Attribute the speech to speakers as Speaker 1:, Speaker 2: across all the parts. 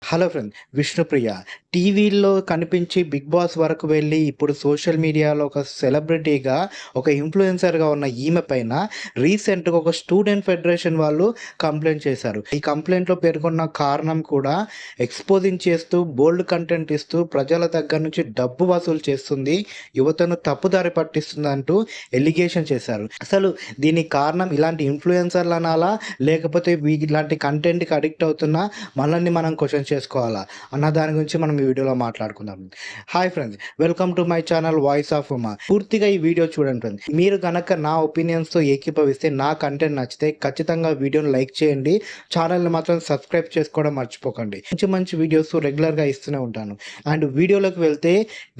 Speaker 1: Hello friends. Vishnupriya టీవీల్లో కనిపించి 'big boss' వరకు వెళ్ళి ఇప్పుడు సోషల్ మీడియాలో ఒక సెలబ్రిటీగా, ఒక ఇన్‌ఫ్లుయెన్సర్‌గా ఉన్న ఈమె పైన రీసెంట్‌గా ఒక స్టూడెంట్ ఫెడరేషన్ వాళ్ళు కంప్లెయింట్ చేశారు. ఈ కంప్లెయింట్‌లో పేర్కొన్న కారణం కూడా ఎక్స్‌పోజింగ్ చేస్తూ, బోల్డ్ కంటెంట్ ఇస్తూ, ప్రజల దగ్గర నుంచి డబ్బు వసూలు చేస్తుంది, యువతను తప్పుదారి పట్టిస్తుందంటూ ఎలిగేషన్ చేశారు. అసలు దీనికి కారణం ఇలాంటి ఇన్‌ఫ్లుయెన్సర్‌లు అనాలా? లేకపోతే ఇలాంటి కంటెంట్‌కి అడిక్ట్ అవుతున్న మనల్ని మనం క్వెషన్ చేసుకోవాలా అన్న దాని గురించి మనం ఈ వీడియోలో మాట్లాడుకుందాం. Hi friends, welcome to my channel voice of Uma. పూర్తిగా ఈ వీడియో చూడండి ఫ్రెండ్స్. మీరు గనక నా ఒపీనియన్స్తో ఏకీభవిస్తే, నా కంటెంట్ నచ్చితే ఖచ్చితంగా వీడియోని లైక్ చేయండి. ఛానల్ని మాత్రం సబ్స్క్రైబ్ చేసుకోవడం మర్చిపోకండి. మంచి మంచి వీడియోస్ రెగ్యులర్గా ఇస్తూనే ఉంటాను. అండ్ వీడియోలోకి వెళ్తే,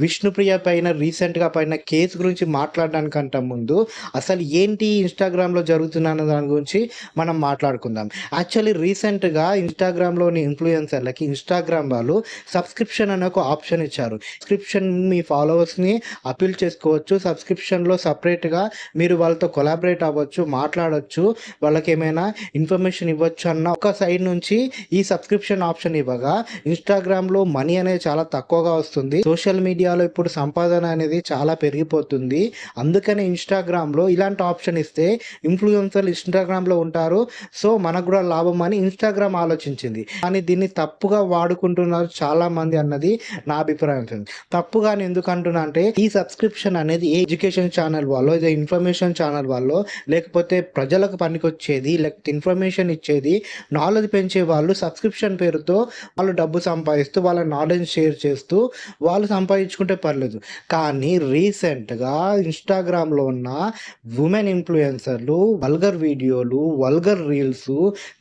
Speaker 1: విష్ణుప్రియ పైన రీసెంట్గా పైన కేసు గురించి మాట్లాడడానికంటే ముందు అసలు ఏంటి ఇన్స్టాగ్రామ్లో జరుగుతున్న దాని గురించి మనం మాట్లాడుకుందాం. యాక్చువల్లీ రీసెంట్గా ఇన్స్టాగ్రామ్లోని ఇన్ఫ్లుయెన్సర్లకి ఇన్స్టాగ్రామ్ వాళ్ళు సబ్స్క్రిప్షన్ అనే ఒక ఆప్షన్ ఇచ్చారు. సబ్స్క్రిప్షన్ మీ ఫాలోవర్స్ని అపీల్ చేసుకోవచ్చు. సబ్స్క్రిప్షన్లో సపరేట్గా మీరు వాళ్ళతో కొలాబరేట్ అవ్వచ్చు, మాట్లాడవచ్చు, వాళ్ళకి ఏమైనా ఇన్ఫర్మేషన్ ఇవ్వచ్చు అన్న ఒక సైడ్ నుంచి ఈ సబ్స్క్రిప్షన్ ఆప్షన్ ఇవ్వగా, ఇన్స్టాగ్రామ్లో మనీ అనేది చాలా తక్కువగా వస్తుంది. సోషల్ మీడియాలో ఇప్పుడు సంపాదన అనేది చాలా పెరిగిపోతుంది. అందుకనే ఇన్స్టాగ్రామ్లో ఇలాంటి ఆప్షన్ ఇస్తే ఇన్ఫ్లుయెన్సర్లు ఇన్స్టాగ్రామ్లో ఉంటారు, సో మనకు కూడా లాభం అని ఇన్స్టాగ్రామ్ ఆలోచించింది. కానీ దీన్ని తప్పుగా వాడుకుంటున్నారు చాలా మంది అన్నది నా అభిప్రాయం. తప్పుగా ఎందుకు అంటున్నా అంటే, ఈ సబ్స్క్రిప్షన్ అనేది ఏ ఎడ్యుకేషన్ ఛానల్ వాళ్ళు, ఏదో ఇన్ఫర్మేషన్ ఛానల్ వాళ్ళు, లేకపోతే ప్రజలకు పనికొచ్చేది, లేకపోతే ఇన్ఫర్మేషన్ ఇచ్చేది, నాలెడ్జ్ పెంచే వాళ్ళు సబ్స్క్రిప్షన్ పేరుతో వాళ్ళు డబ్బు సంపాదిస్తూ, వాళ్ళ నాలెడ్జ్ షేర్ చేస్తూ వాళ్ళు సంపాదించుకుంటే పర్లేదు. కానీ రీసెంట్గా ఇన్స్టాగ్రామ్లో ఉన్న ఉమెన్ ఇన్ఫ్లుయెన్సర్లు వల్గర్ వీడియోలు, వల్గర్ రీల్స్,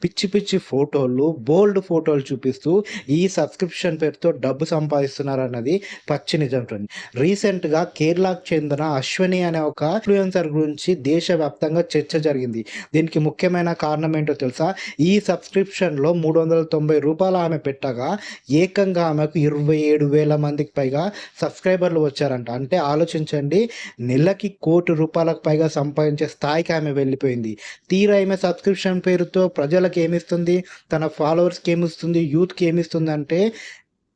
Speaker 1: పిచ్చి పిచ్చి ఫోటోలు, బోల్డ్ ఫోటోలు చూపిస్తూ ఈ సబ్స్క్రిప్షన్ పేరుతో డబ్బు సంపాదిస్తున్నారు అన్నది పచ్చి నిజం ఫ్రెండ్. రీసెంట్గా కేరళకు చెందిన అశ్వని అనే ఒక ఇన్ఫ్లుయెన్సర్ గురించి దేశవ్యాప్తంగా చర్చ జరిగింది. దీనికి ముఖ్యమైన కారణం ఏంటో తెలుసా? ఈ సబ్స్క్రిప్షన్లో ₹390 ఆమె పెట్టగా ఏకంగా ఆమెకు 27,000 మందికి పైగా సబ్స్క్రైబర్లు వచ్చారంట. అంటే ఆలోచించండి, నెలకి ₹1,00,00,000 పైగా సంపాదించే స్థాయికి ఆమె వెళ్ళిపోయింది. తీరా ఆమె సబ్స్క్రిప్షన్ పేరుతో ప్రజలకు ఏమిస్తుంది, తన ఫాలోవర్స్కి ఏమిస్తుంది, యూత్కి ఏమిస్తుంది అంటే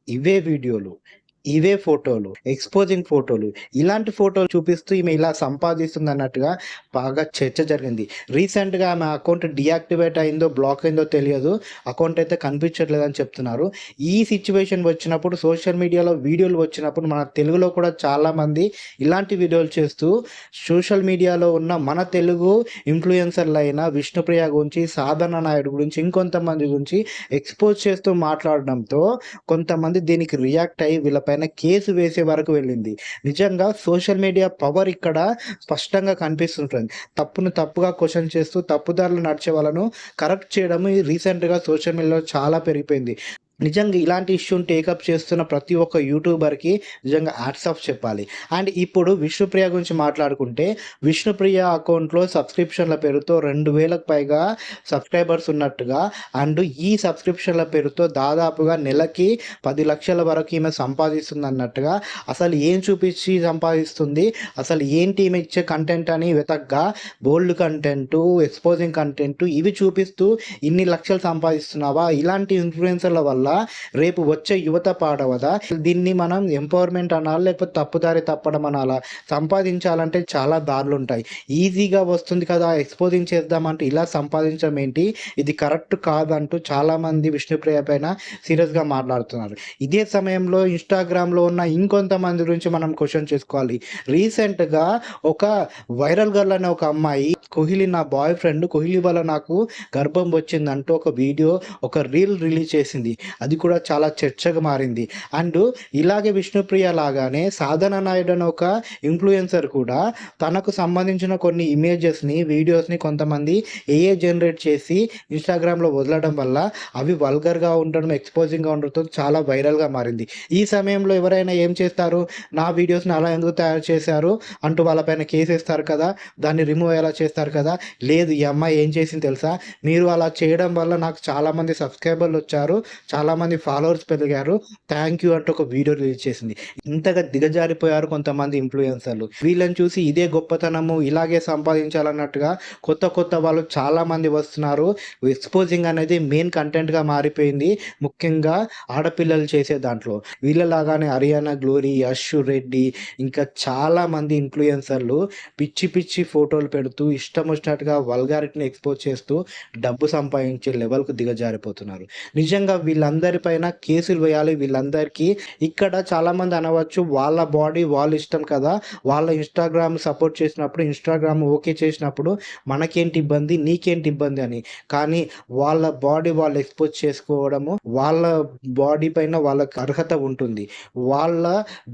Speaker 1: ఇవే వీడియోలు, ఇవే ఫోటోలు, ఎక్స్పోజింగ్ ఫోటోలు, ఇలాంటి ఫోటోలు చూపిస్తూ ఈమె ఇలా సంపాదిస్తుంది అన్నట్టుగా బాగా చర్చ జరిగింది. రీసెంట్గా ఆమె అకౌంట్ డియాక్టివేట్ అయిందో, బ్లాక్ అయిందో తెలియదు, అకౌంట్ అయితే కనిపించట్లేదని చెప్తున్నారు. ఈ సిచ్యువేషన్ వచ్చినప్పుడు, సోషల్ మీడియాలో వీడియోలు వచ్చినప్పుడు, మన తెలుగులో కూడా చాలామంది ఇలాంటి వీడియోలు చేస్తూ సోషల్ మీడియాలో ఉన్న మన తెలుగు ఇన్ఫ్లుయెన్సర్లు అయిన విష్ణుప్రియ గురించి, సాధన నాయుడు గురించి, ఇంకొంతమంది గురించి ఎక్స్పోజ్ చేస్తూ మాట్లాడడంతో కొంతమంది దీనికి రియాక్ట్ అయ్యి వీళ్ళపై కేసు వేసే వరకు వెళ్ళింది. నిజంగా సోషల్ మీడియా పవర్ ఇక్కడ స్పష్టంగా కనిపిస్తుంది. తప్పును తప్పుగా క్వశ్చన్ చేస్తూ తప్పుదారులు నడిచే వాళ్ళను కరెక్ట్ చేయడం రీసెంట్గా సోషల్ మీడియాలో చాలా పెరిగిపోయింది. నిజంగా ఇలాంటి ఇష్యూని టేకప్ చేస్తున్న ప్రతి ఒక్క యూట్యూబర్కి నిజంగా హ్యాట్స్ ఆఫ్ చెప్పాలి. అండ్ ఇప్పుడు విష్ణుప్రియ గురించి మాట్లాడుకుంటే, విష్ణుప్రియ అకౌంట్లో సబ్స్క్రిప్షన్ల పేరుతో 2,000కు పైగా సబ్స్క్రైబర్స్ ఉన్నట్టుగా, అండ్ ఈ సబ్స్క్రిప్షన్ల పేరుతో దాదాపుగా నెలకి 10 లక్షల వరకు ఈమె సంపాదిస్తుంది అన్నట్టుగా, అసలు ఏం చూపించి సంపాదిస్తుంది, అసలు ఏంటి ఈమె ఇచ్చే కంటెంట్ అని వెతకగా బోల్డ్ కంటెంటు, ఎక్స్పోజింగ్ కంటెంటు ఇవి చూపిస్తూ ఇన్ని లక్షలు సంపాదిస్తున్నావా? ఇలాంటి ఇన్ఫ్లుయెన్సర్ల వల్ల రేపు వచ్చే యువత పాడవదా? దీన్ని మనం ఎంపవర్మెంట్ అనాలా, లేకపోతే తప్పుదారి తప్పడం అనాలా? సంపాదించాలంటే చాలా దారులు ఉంటాయి. ఈజీగా వస్తుంది కదా, ఎక్స్పోజింగ్ చేద్దామంటే ఇలా సంపాదించడం ఏంటి, ఇది కరెక్ట్ కాదంటూ చాలామంది విష్ణుప్రియ పైన సీరియస్గా మాట్లాడుతున్నారు. ఇదే సమయంలో ఇన్స్టాగ్రామ్లో ఉన్న ఇంకొంతమంది గురించి మనం క్వశ్చన్ చేసుకోవాలి. రీసెంట్గా ఒక వైరల్ గర్ల్ అనే ఒక అమ్మాయి, కోహ్లీ నా బాయ్ ఫ్రెండ్, కోహ్లీ వల్ల నాకు గర్భం వచ్చిందంటూ ఒక వీడియో, ఒక రీల్ రిలీజ్ చేసింది. అది కూడా చాలా చర్చగా మారింది. అండ్ ఇలాగే విష్ణుప్రియ లాగానే సాధన నాయుడు అని ఒక ఇన్ఫ్లుయెన్సర్ కూడా తనకు సంబంధించిన కొన్ని ఇమేజెస్ని, వీడియోస్ని కొంతమంది ఏఏ జనరేట్ చేసి ఇన్స్టాగ్రామ్లో వదలడం వల్ల అవి వల్గర్గా ఉండడం, ఎక్స్పోజింగ్గా ఉండడంతో చాలా వైరల్గా మారింది. ఈ సమయంలో ఎవరైనా ఏం చేస్తారు, నా వీడియోస్ని అలా ఎందుకు తయారు చేశారు అంటూ వాళ్ళపైన కేసు వేస్తారు కదా, దాన్ని రిమూవ్ ఎలా చేస్తారు కదా. లేదు, ఈ అమ్మాయి ఏం చేసింది తెలుసా, మీరు అలా చేయడం వల్ల నాకు చాలామంది సబ్స్క్రైబర్లు వచ్చారు, చాలా చాలామంది ఫాలోవర్స్ పెరిగారు. థాంక్ యూ అంటూ ఒక వీడియో రిలీజ్ చేసింది. ఇంతగా దిగజారిపోయారు కొంతమంది ఇన్‌ఫ్లుయెన్సర్‌లు. వీళ్ళని చూసి ఇదే గొప్పతనము, ఇలాగే సంపాదించాలన్నట్టుగా కొత్త కొత్త వాళ్ళు చాలామంది వస్తున్నారు. ఎక్స్‌పోజింగ్ అనేది మెయిన్ కంటెంట్‌గా మారిపోయింది. ముఖ్యంగా ఆడపిల్లలు చేసే దాంట్లో. వీళ్ళలాగానే హరియానా గ్లోరీ, యష్ రెడ్డి ఇంకా చాలామంది ఇన్‌ఫ్లుయెన్సర్‌లు పిచ్చి పిచ్చి ఫోటోలు పెడుతూ ఇష్టమొచ్చినట్టుగా వల్గారిటీని ఎక్స్‌పోజ్ చేస్తూ డబ్బు సంపాదించే లెవెల్‌కు దిగజారిపోతున్నారు. నిజంగా వీళ్ళందరి పైన కేసులు వేయాలి. వీళ్ళందరికీ ఇక్కడ చాలామంది అనవచ్చు వాళ్ళ బాడీ వాళ్ళ ఇష్టం కదా! వాళ్ళ ఇన్‌స్టాగ్రామ్ సపోర్ట్ చేసినప్పుడు, ఇన్‌స్టాగ్రామ్ ఓకే చేసినప్పుడు మనకేంటి ఇబ్బంది? నీకేంటి ఇబ్బంది అని. కానీ వాళ్ళ బాడీ వాళ్ళు ఎక్స్‌పోజ్ చేసుకోవడము, వాళ్ళ బాడీ పైన వాళ్ళకి అర్హత ఉంటుంది. వాళ్ళ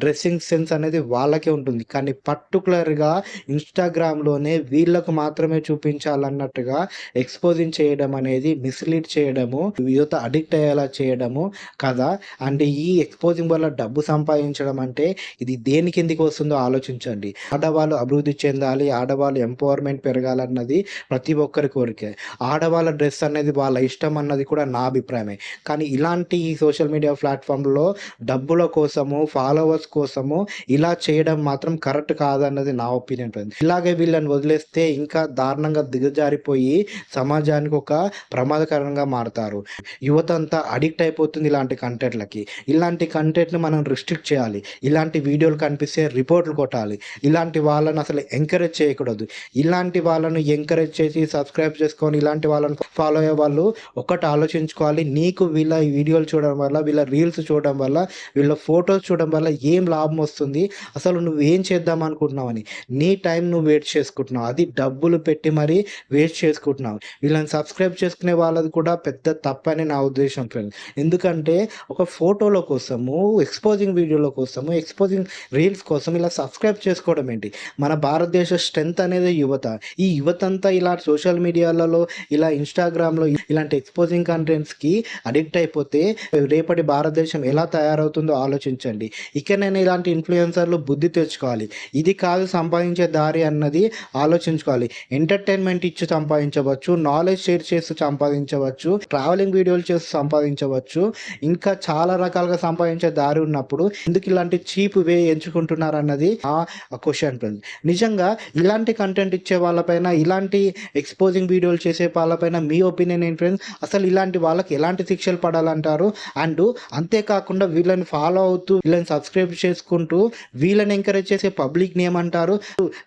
Speaker 1: డ్రెస్సింగ్ సెన్స్ అనేది వాళ్ళకే ఉంటుంది. కానీ పర్టిక్యులర్‌గా ఇన్‌స్టాగ్రామ్‌లోనే వీళ్ళకు మాత్రమే చూపించాలన్నట్టుగా ఎక్స్‌పోజింగ్ చేయడం అనేది మిస్‌లీడ్ చేయడము, యువత అడిక్ట్ అయ్యేలా చేయడము కదా! అండ్ ఈ ఎక్స్‌పోజింగ్ వల్ల డబ్బు సంపాదించడం అంటే ఇది దేని కిందకి వస్తుందో ఆలోచించండి. ఆడవాళ్ళు అభివృద్ధి చెందాలి, ఆడవాళ్ళు ఎంపవర్‌మెంట్ పెరగాలన్నది ప్రతి ఒక్కరి కోరికే. ఆడవాళ్ళ డ్రెస్ అనేది వాళ్ళ ఇష్టం అన్నది కూడా నా అభిప్రాయమే. కానీ ఇలాంటి ఈ సోషల్ మీడియా ప్లాట్‌ఫామ్‌లో డబ్బుల కోసము, ఫాలోవర్స్ కోసము ఇలా చేయడం మాత్రం కరెక్ట్ కాదన్నది నా ఒపీనియన్ ఫ్రెండ్స్. ఇలాగే వీళ్ళని వదిలేస్తే ఇంకా దారుణంగా దిగజారిపోయి సమాజానికి ఒక ప్రమాదకరంగా మారతారు. యువత అంతా అడిక్ట్ అయిపోతుంది ఇలాంటి కంటెంట్‌లకి. ఇలాంటి కంటెంట్‌ని మనం రిస్ట్రిక్ట్ చేయాలి. ఇలాంటి వీడియోలు కనిపిస్తే రిపోర్ట్‌లు కొట్టాలి. ఇలాంటి వాళ్ళని అసలు ఎంకరేజ్ చేయకూడదు. ఇలాంటి వాళ్ళను ఎంకరేజ్ చేసి సబ్స్క్రైబ్ చేసుకొని ఇలాంటి వాళ్ళని ఫాలో అయ్యే వాళ్ళు ఒకటి ఆలోచించుకోవాలి. నీకు వీళ్ళ ఈ వీడియోలు చూడడం వల్ల, వీళ్ళ రీల్స్ చూడడం వల్ల, వీళ్ళ ఫోటోస్ చూడడం వల్ల ఏం లాభం వస్తుంది? అసలు నువ్వేం చేద్దాం అనుకుంటున్నావని. నీ టైం నువ్వు వేస్ట్ చేసుకుంటున్నావు. అది డబ్బులు పెట్టి మరీ వేస్ట్ చేసుకుంటున్నావు. వీళ్ళని సబ్స్క్రైబ్ చేసుకునే వాళ్ళది కూడా పెద్ద తప్పని నా ఉద్దేశం ఫ్రెండ్స్. ఎందుకంటే ఒక ఫోటోల కోసము, ఎక్స్‌పోజింగ్ వీడియోల కోసము, ఎక్స్‌పోజింగ్ రీల్స్ కోసం ఇలా సబ్స్క్రైబ్ చేసుకోవడం ఏంటి? మన భారతదేశ స్ట్రెంత్ అనేది యువత. ఈ యువతంతా ఇలా సోషల్ మీడియాలలో, ఇలా ఇన్‌స్టాగ్రామ్‌లో ఇలాంటి ఎక్స్‌పోజింగ్ కంటెంట్స్‌కి అడిక్ట్ అయిపోతే రేపటి భారతదేశం ఎలా తయారవుతుందో ఆలోచించండి. ఇకనైనా ఇలాంటి ఇన్‌ఫ్లుయెన్సర్‌లు బుద్ధి తెచ్చుకోవాలి. ఇది కాదు సంపాదించే దారి అన్నది ఆలోచించుకోవాలి. ఎంటర్‌టైన్‌మెంట్ ఇచ్చి సంపాదించవచ్చు, నాలెడ్జ్ షేర్ చేస్తూ సంపాదించవచ్చు, ట్రావెలింగ్ వీడియోలు చేస్తూ సంపాదించవచ్చు. ఇంకా చాలా రకాలుగా సంపాదించే దారి ఉన్నప్పుడు ఎందుకు ఇలాంటి చీప్ వే ఎంచుకుంటున్నారన్నది నా క్వెషన్ ఫ్రెండ్స్. నిజంగా ఇలాంటి కంటెంట్ ఇచ్చే వాళ్ళపైన, ఇలాంటి ఎక్స్‌పోజింగ్ వీడియోలు చేసే వాళ్ళపైన మీ ఒపీనియన్ ఏంటి ఫ్రెండ్స్? అసలు ఇలాంటి వాళ్ళకి ఎలాంటి శిక్షలు పడాలంటారు? అండ్ అంతేకాకుండా వీళ్ళని ఫాలో అవుతూ, వీళ్ళని సబ్స్క్రైబ్ చేసుకుంటూ, వీళ్ళని ఎంకరేజ్ చేసే పబ్లిక్‌ని ఏమంటారు?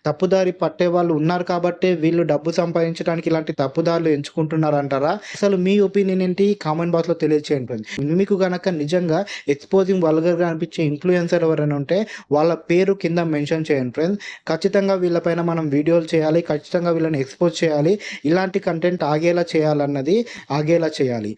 Speaker 1: తప్పుదారి పట్టే వాళ్ళు ఉన్నారు కాబట్టే వీళ్ళు డబ్బు సంపాదించడానికి ఇలాంటి తప్పుదారులు ఎంచుకుంటున్నారంటారా? అసలు మీ ఒపీనియన్ ఏంటి? కామెంట్ బాక్స్‌లో తెలియజేయండి ఫ్రెండ్స్. మీకు గనక నిజంగా ఎక్స్‌పోజింగ్ వల్గర్‌గా అనిపించే ఇన్‌ఫ్లుయెన్సర్ ఎవరైనా ఉంటే వాళ్ళ పేరు కింద మెన్షన్ చేయండి ఫ్రెండ్స్. ఖచ్చితంగా వీళ్ళపైన మనం వీడియోలు చేయాలి. ఖచ్చితంగా వీళ్ళని ఎక్స్‌పోజ్ చేయాలి. ఇలాంటి కంటెంట్ ఆగేలా చేయాలి.